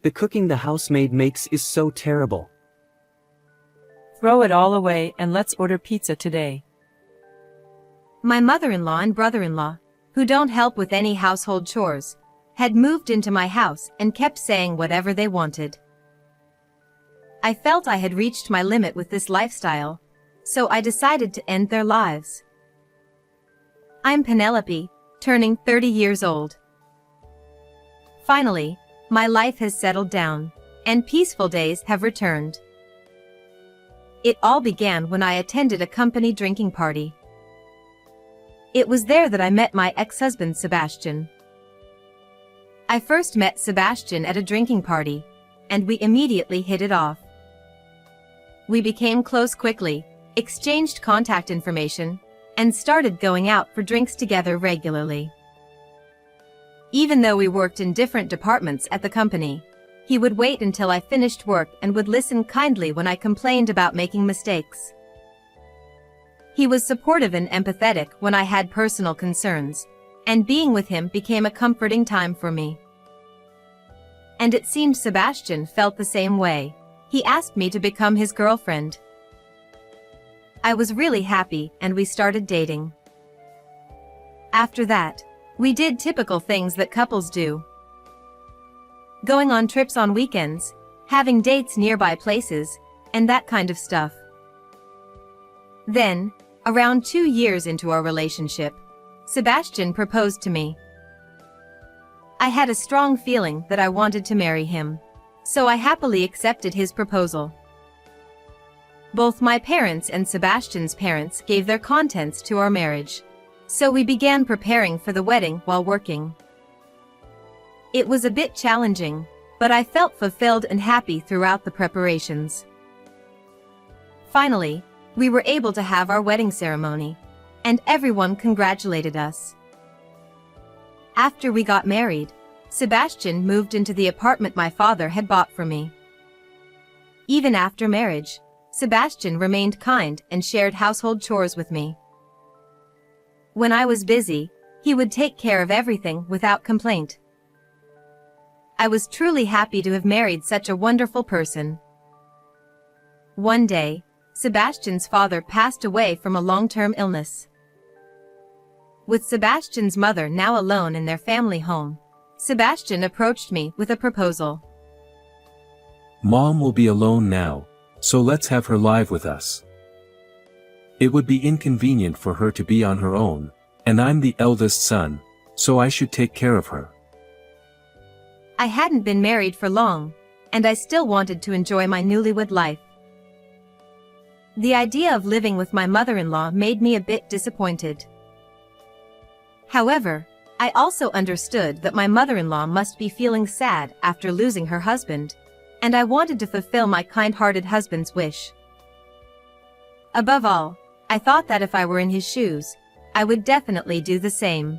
The cooking the housemaid makes is so terrible. Throw it all away and let's order pizza today. My mother-in-law and brother-in-law, who don't help with any household chores, had moved into my house and kept saying whatever they wanted. I felt I had reached my limit with this lifestyle, so I decided to end their lives. I'm Penelope, turning 30 years old. Finally, my life has settled down, and peaceful days have returned. It all began when I attended a company drinking party. It was there that I met my ex-husband Sebastian. I first met Sebastian at a drinking party, and we immediately hit it off. We became close quickly, exchanged contact information, and started going out for drinks together regularly. Even though we worked in different departments at the company, he would wait until I finished work and would listen kindly when I complained about making mistakes. He was supportive and empathetic when I had personal concerns, and being with him became a comforting time for me. And it seemed Sebastian felt the same way. He asked me to become his girlfriend. I was really happy and we started dating. After that, we did typical things that couples do. Going on trips on weekends, having dates nearby places, and that kind of stuff. Then, around 2 years into our relationship, Sebastian proposed to me. I had a strong feeling that I wanted to marry him, so I happily accepted his proposal. Both my parents and Sebastian's parents gave their consents to our marriage, so we began preparing for the wedding while working. It was a bit challenging, but I felt fulfilled and happy throughout the preparations. Finally, we were able to have our wedding ceremony, and everyone congratulated us. After we got married, Sebastian moved into the apartment my father had bought for me. Even after marriage, Sebastian remained kind and shared household chores with me. When I was busy, he would take care of everything without complaint. I was truly happy to have married such a wonderful person. One day, Sebastian's father passed away from a long-term illness. With Sebastian's mother now alone in their family home, Sebastian approached me with a proposal. Mom will be alone now, so let's have her live with us. It would be inconvenient for her to be on her own, and I'm the eldest son, so I should take care of her. I hadn't been married for long, and I still wanted to enjoy my newlywed life. The idea of living with my mother-in-law made me a bit disappointed. However, I also understood that my mother-in-law must be feeling sad after losing her husband, and I wanted to fulfill my kind-hearted husband's wish. Above all, I thought that if I were in his shoes, I would definitely do the same.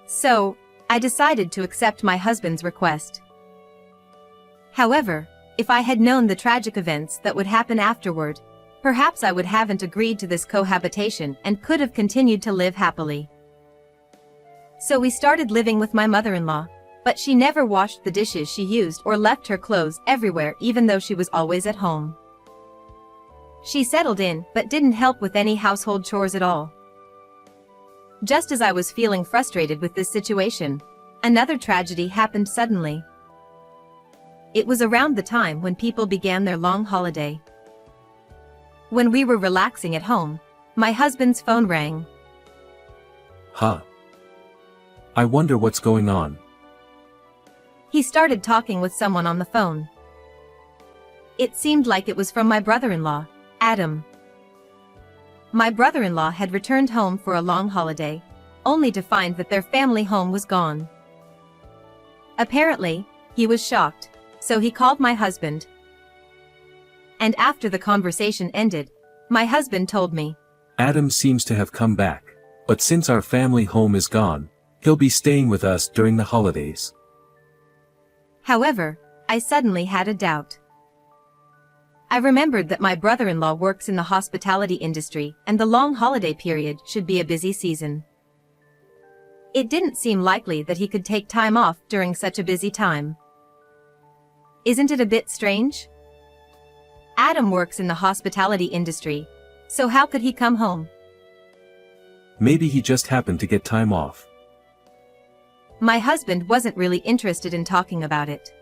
So, I decided to accept my husband's request. However, if I had known the tragic events that would happen afterward, perhaps I would haven't agreed to this cohabitation and could have continued to live happily. So we started living with my mother-in-law, but she never washed the dishes she used or left her clothes everywhere even though she was always at home. She settled in but didn't help with any household chores at all. Just as I was feeling frustrated with this situation, another tragedy happened suddenly. It was around the time when people began their long holiday. When we were relaxing at home, my husband's phone rang. Huh. I wonder what's going on. He started talking with someone on the phone. It seemed like it was from my brother-in-law, Adam. My brother-in-law had returned home for a long holiday, only to find that their family home was gone. Apparently, he was shocked, so he called my husband. And after the conversation ended, my husband told me, Adam seems to have come back, but since our family home is gone, he'll be staying with us during the holidays. However, I suddenly had a doubt. I remembered that my brother-in-law works in the hospitality industry and the long holiday period should be a busy season. It didn't seem likely that he could take time off during such a busy time. Isn't it a bit strange? Adam works in the hospitality industry, so how could he come home? Maybe he just happened to get time off. My husband wasn't really interested in talking about it.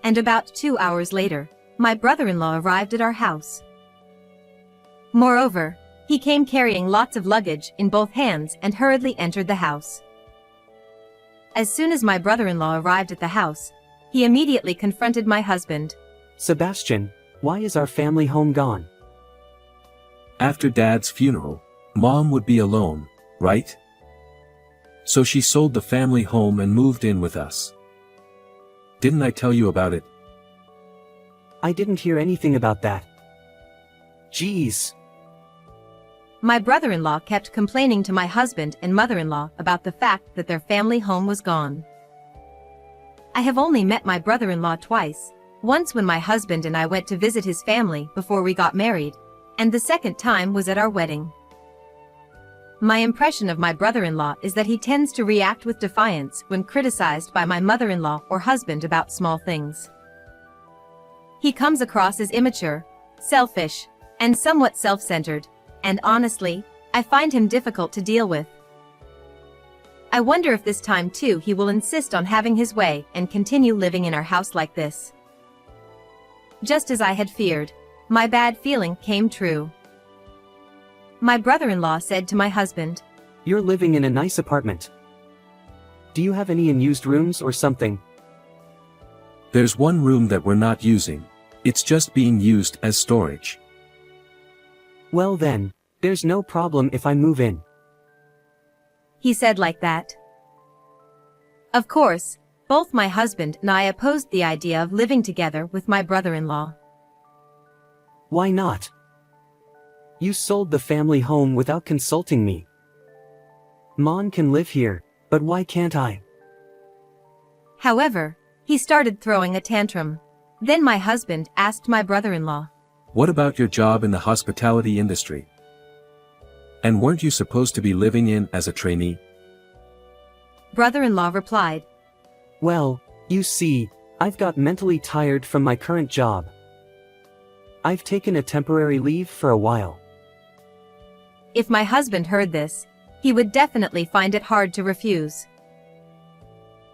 And about 2 hours later, my brother-in-law arrived at our house. Moreover, he came carrying lots of luggage in both hands and hurriedly entered the house. As soon as my brother-in-law arrived at the house, he immediately confronted my husband. Sebastian, why is our family home gone? After Dad's funeral, Mom would be alone, right? So she sold the family home and moved in with us. Didn't I tell you about it? I didn't hear anything about that. Jeez. My brother-in-law kept complaining to my husband and mother-in-law about the fact that their family home was gone. I have only met my brother-in-law twice, once when my husband and I went to visit his family before we got married, and the second time was at our wedding. My impression of my brother-in-law is that he tends to react with defiance when criticized by my mother-in-law or husband about small things. He comes across as immature, selfish, and somewhat self-centered, and honestly, I find him difficult to deal with. I wonder if this time too he will insist on having his way and continue living in our house like this. Just as I had feared, my bad feeling came true. My brother-in-law said to my husband, You're living in a nice apartment. Do you have any unused rooms or something? There's one room that we're not using. It's just being used as storage. Well then, there's no problem if I move in. He said like that. Of course, both my husband and I opposed the idea of living together with my brother-in-law. Why not? You sold the family home without consulting me. Mon can live here, but why can't I? However, he started throwing a tantrum. Then my husband asked my brother-in-law, What about your job in the hospitality industry? And weren't you supposed to be living in as a trainee? Brother-in-law replied, Well, you see, I've got mentally tired from my current job. I've taken a temporary leave for a while. If my husband heard this, he would definitely find it hard to refuse.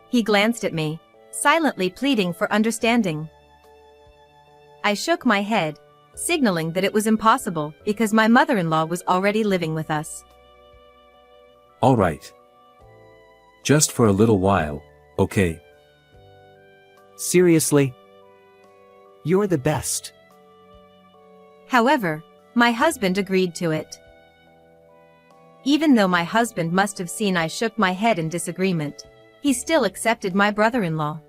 He glanced at me, silently pleading for understanding. I shook my head, signaling that it was impossible because my mother-in-law was already living with us. All right. Just for a little while, okay? Seriously? You're the best. However, my husband agreed to it. Even though my husband must have seen I shook my head in disagreement, he still accepted my brother-in-law.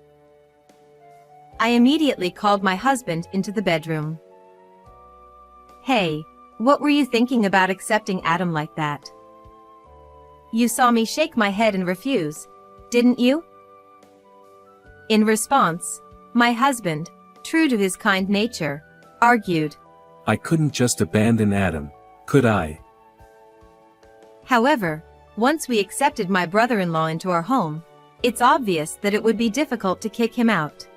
I immediately called my husband into the bedroom. Hey, what were you thinking about accepting Adam like that? You saw me shake my head and refuse, didn't you? In response, my husband, true to his kind nature, argued. I couldn't just abandon Adam, could I? However, once we accepted my brother-in-law into our home, it's obvious that it would be difficult to kick him out.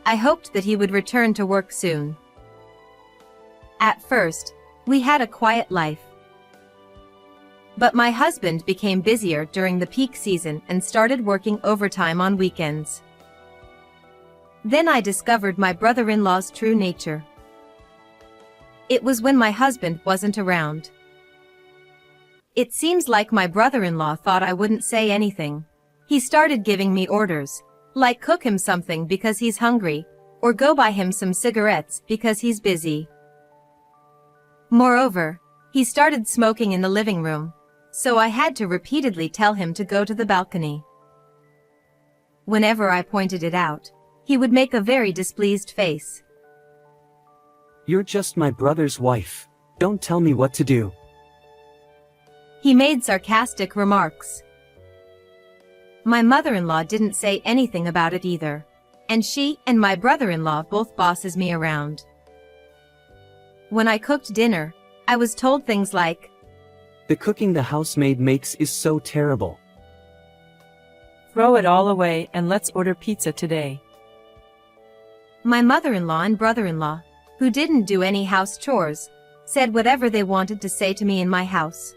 I hoped that he would return to work soon. At first, we had a quiet life. But my husband became busier during the peak season and started working overtime on weekends. Then I discovered my brother-in-law's true nature. It was when my husband wasn't around. It seems like my brother-in-law thought I wouldn't say anything. He started giving me orders, like cook him something because he's hungry, or go buy him some cigarettes because he's busy. Moreover, he started smoking in the living room, so I had to repeatedly tell him to go to the balcony. Whenever I pointed it out, he would make a very displeased face. You're just my brother's wife. Don't tell me what to do. He made sarcastic remarks. My mother-in-law didn't say anything about it either, and she and my brother-in-law both bosses me around. When I cooked dinner, I was told things like, The cooking the housemaid makes is so terrible. Throw it all away and let's order pizza today. My mother-in-law and brother-in-law, who didn't do any house chores, said whatever they wanted to say to me in my house.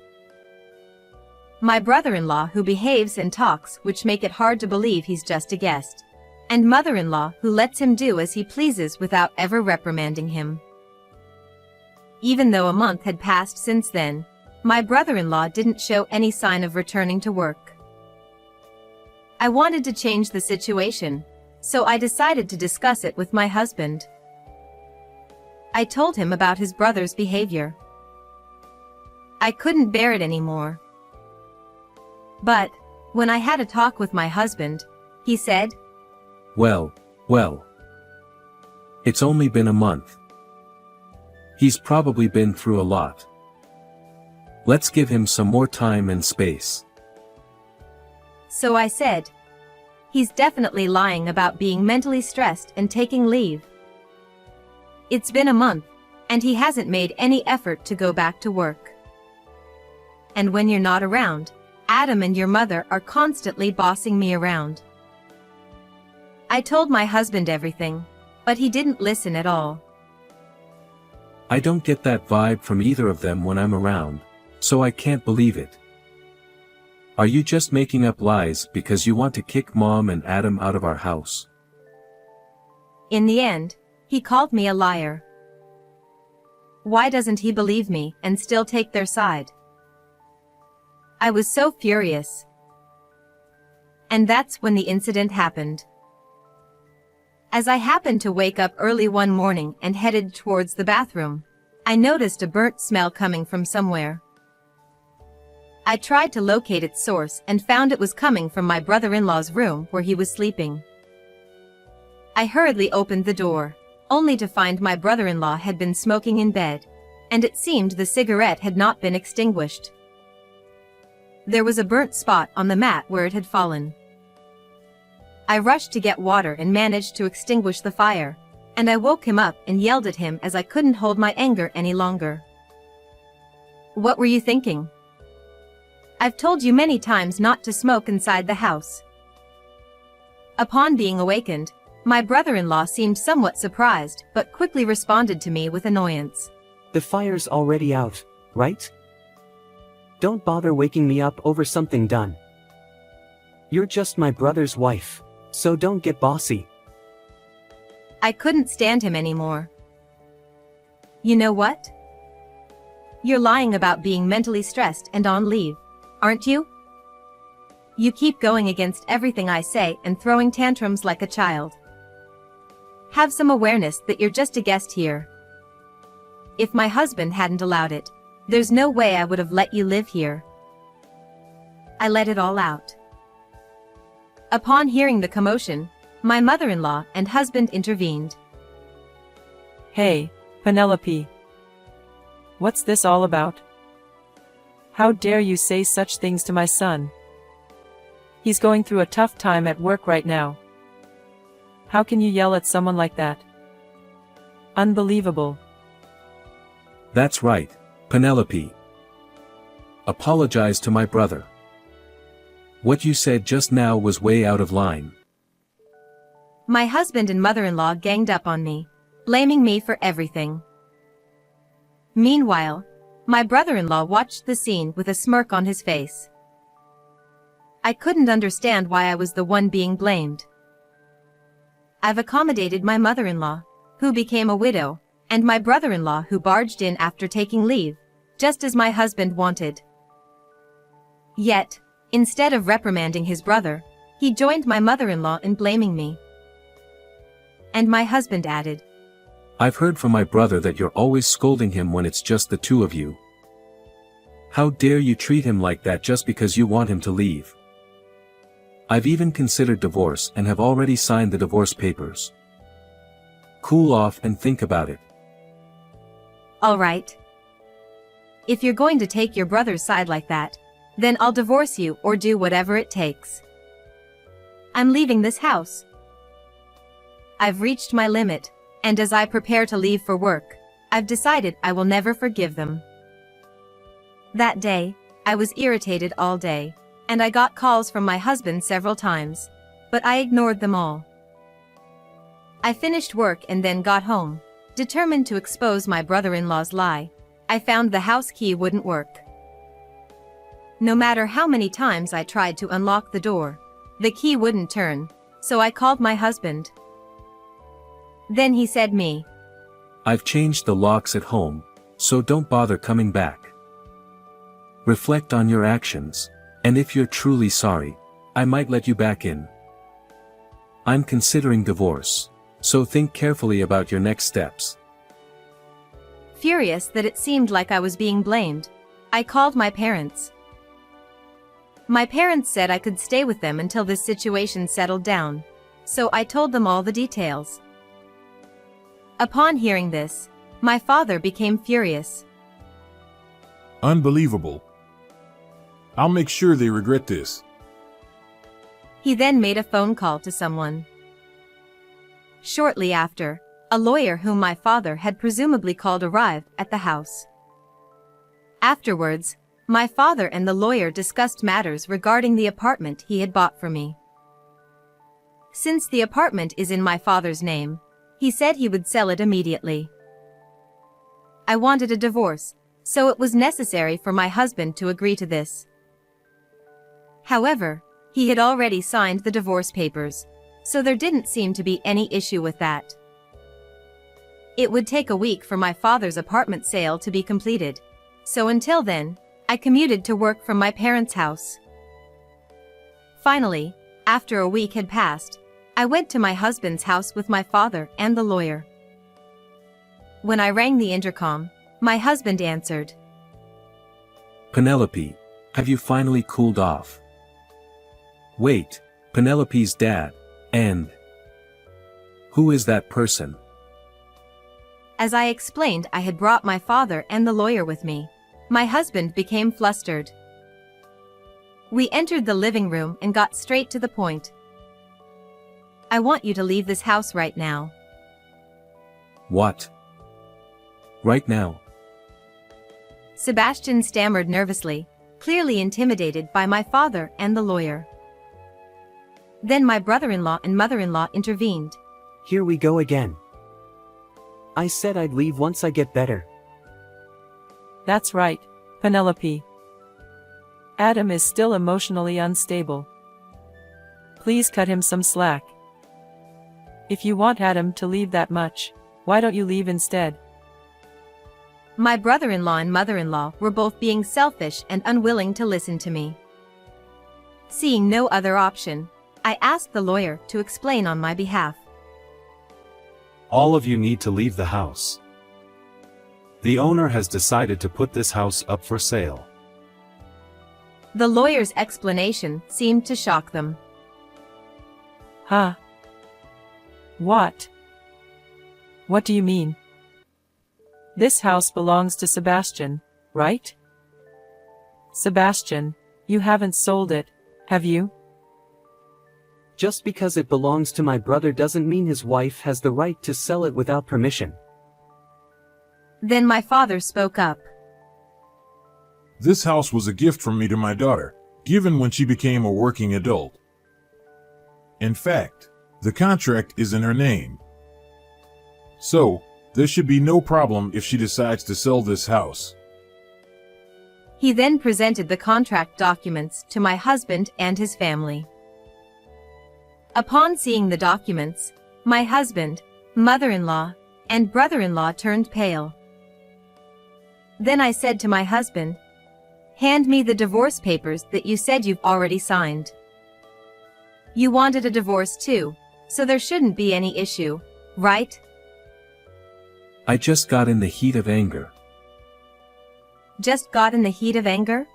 My brother-in-law who behaves and talks which make it hard to believe he's just a guest. And mother-in-law who lets him do as he pleases without ever reprimanding him. Even though a month had passed since then, my brother-in-law didn't show any sign of returning to work. I wanted to change the situation, so I decided to discuss it with my husband. I told him about his brother's behavior. I couldn't bear it anymore. But, when I had a talk with my husband, he said, Well, it's only been a month. He's probably been through a lot. Let's give him some more time and space. So I said, he's definitely lying about being mentally stressed and taking leave. It's been a month, and he hasn't made any effort to go back to work. And when you're not around, Adam and your mother are constantly bossing me around. I told my husband everything, but he didn't listen at all. I don't get that vibe from either of them when I'm around, so I can't believe it. Are you just making up lies because you want to kick Mom and Adam out of our house? In the end, he called me a liar. Why doesn't he believe me and still take their side? I was so furious. And that's when the incident happened. As I happened to wake up early one morning and headed towards the bathroom, I noticed a burnt smell coming from somewhere. I tried to locate its source and found it was coming from my brother-in-law's room where he was sleeping. I hurriedly opened the door, only to find my brother-in-law had been smoking in bed, and it seemed the cigarette had not been extinguished. There was a burnt spot on the mat where it had fallen. I rushed to get water and managed to extinguish the fire, and I woke him up and yelled at him as I couldn't hold my anger any longer. What were you thinking? I've told you many times not to smoke inside the house. Upon being awakened, my brother-in-law seemed somewhat surprised but quickly responded to me with annoyance. The fire's already out, right? Don't bother waking me up over something done. You're just my brother's wife, so don't get bossy. I couldn't stand him anymore. You know what? You're lying about being mentally stressed and on leave, aren't you? You keep going against everything I say and throwing tantrums like a child. Have some awareness that you're just a guest here. If my husband hadn't allowed it, there's no way I would have let you live here. I let it all out. Upon hearing the commotion, my mother-in-law and husband intervened. Hey, Penelope. What's this all about? How dare you say such things to my son? He's going through a tough time at work right now. How can you yell at someone like that? Unbelievable. That's right, Penelope. Apologize to my brother. What you said just now was way out of line. My husband and mother-in-law ganged up on me, blaming me for everything. Meanwhile, my brother-in-law watched the scene with a smirk on his face. I couldn't understand why I was the one being blamed. I've accommodated my mother-in-law, who became a widow, and my brother-in-law who barged in after taking leave, just as my husband wanted. Yet, instead of reprimanding his brother, he joined my mother-in-law in blaming me. And my husband added, I've heard from my brother that you're always scolding him when it's just the two of you. How dare you treat him like that just because you want him to leave? I've even considered divorce and have already signed the divorce papers. Cool off and think about it. All right. If you're going to take your brother's side like that, then I'll divorce you or do whatever it takes. I'm leaving this house. I've reached my limit, and as I prepare to leave for work, I've decided I will never forgive them. That day, I was irritated all day, and I got calls from my husband several times, but I ignored them all. I finished work and then got home, determined to expose my brother-in-law's lie. I found the house key wouldn't work. No matter how many times I tried to unlock the door, the key wouldn't turn, so I called my husband. Then he said me. I've changed the locks at home, so don't bother coming back. Reflect on your actions, and if you're truly sorry, I might let you back in. I'm considering divorce, so think carefully about your next steps. Furious that it seemed like I was being blamed, I called my parents. My parents said I could stay with them until this situation settled down, so I told them all the details. Upon hearing this, my father became furious. Unbelievable. I'll make sure they regret this. He then made a phone call to someone. Shortly after, a lawyer whom my father had presumably called arrived at the house. Afterwards, my father and the lawyer discussed matters regarding the apartment he had bought for me. Since the apartment is in my father's name, he said he would sell it immediately. I wanted a divorce, so it was necessary for my husband to agree to this. However, he had already signed the divorce papers, so there didn't seem to be any issue with that. It would take a week for my father's apartment sale to be completed, so until then, I commuted to work from my parents' house. Finally, after a week had passed, I went to my husband's house with my father and the lawyer. When I rang the intercom, my husband answered. Penelope, have you finally cooled off? Wait, Penelope's dad, and... who is that person? As I explained, I had brought my father and the lawyer with me. My husband became flustered. We entered the living room and got straight to the point. I want you to leave this house right now. What? Right now? Sebastian stammered nervously, clearly intimidated by my father and the lawyer. Then my brother-in-law and mother-in-law intervened. Here we go again. I said I'd leave once I get better. That's right, Penelope. Adam is still emotionally unstable. Please cut him some slack. If you want Adam to leave that much, why don't you leave instead? My brother-in-law and mother-in-law were both being selfish and unwilling to listen to me. Seeing no other option, I asked the lawyer to explain on my behalf. All of you need to leave the house. The owner has decided to put this house up for sale. The lawyer's explanation seemed to shock them. Huh? What? What do you mean? This house belongs to Sebastian, right? Sebastian, you haven't sold it, have you? Just because it belongs to my brother doesn't mean his wife has the right to sell it without permission. Then my father spoke up. This house was a gift from me to my daughter, given when she became a working adult. In fact, the contract is in her name. So, there should be no problem if she decides to sell this house. He then presented the contract documents to my husband and his family. Upon seeing the documents, my husband, mother-in-law, and brother-in-law turned pale. Then I said to my husband, "Hand me the divorce papers that you said you've already signed. You wanted a divorce too, so there shouldn't be any issue, right?" I just got in the heat of anger. Just got in the heat of anger?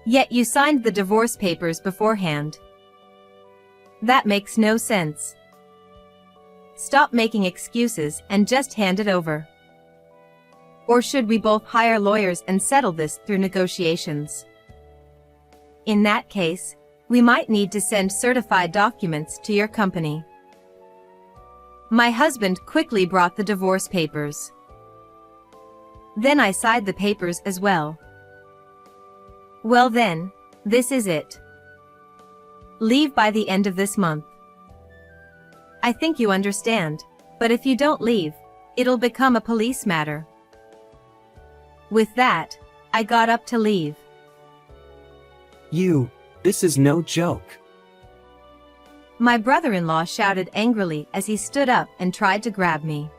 Yet you signed the divorce papers beforehand. That makes no sense. Stop making excuses and just hand it over. Or should we both hire lawyers and settle this through negotiations? In that case, we might need to send certified documents to your company. My husband quickly brought the divorce papers. Then I signed the papers as well. Well then, this is it. Leave by the end of this month. I think you understand, but if you don't leave, it'll become a police matter. With that, I got up to leave. This is no joke. My brother-in-law shouted angrily as he stood up and tried to grab me.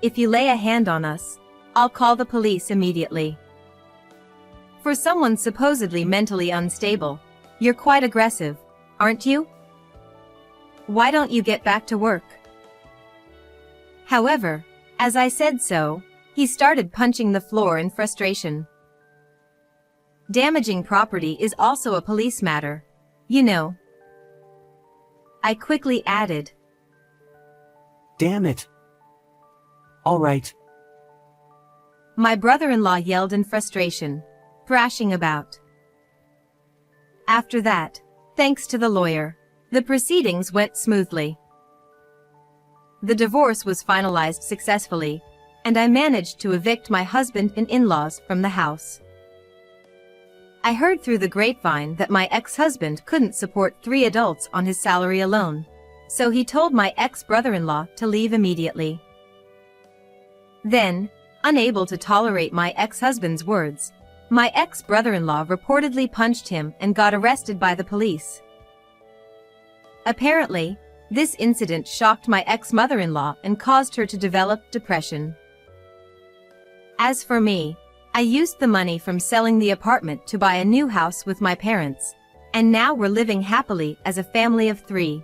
If you lay a hand on us, I'll call the police immediately. For someone supposedly mentally unstable, you're quite aggressive, aren't you? Why don't you get back to work? However, as I said so, he started punching the floor in frustration. Damaging property is also a police matter, you know. I quickly added. Damn it. All right. My brother-in-law yelled in frustration, thrashing about. After that, thanks to the lawyer, the proceedings went smoothly. The divorce was finalized successfully, and I managed to evict my husband and in-laws from the house. I heard through the grapevine that my ex-husband couldn't support 3 adults on his salary alone, so he told my ex-brother-in-law to leave immediately. Then, unable to tolerate my ex-husband's words, my ex-brother-in-law reportedly punched him and got arrested by the police. Apparently, this incident shocked my ex-mother-in-law and caused her to develop depression. As for me, I used the money from selling the apartment to buy a new house with my parents, and now we're living happily as a family of 3.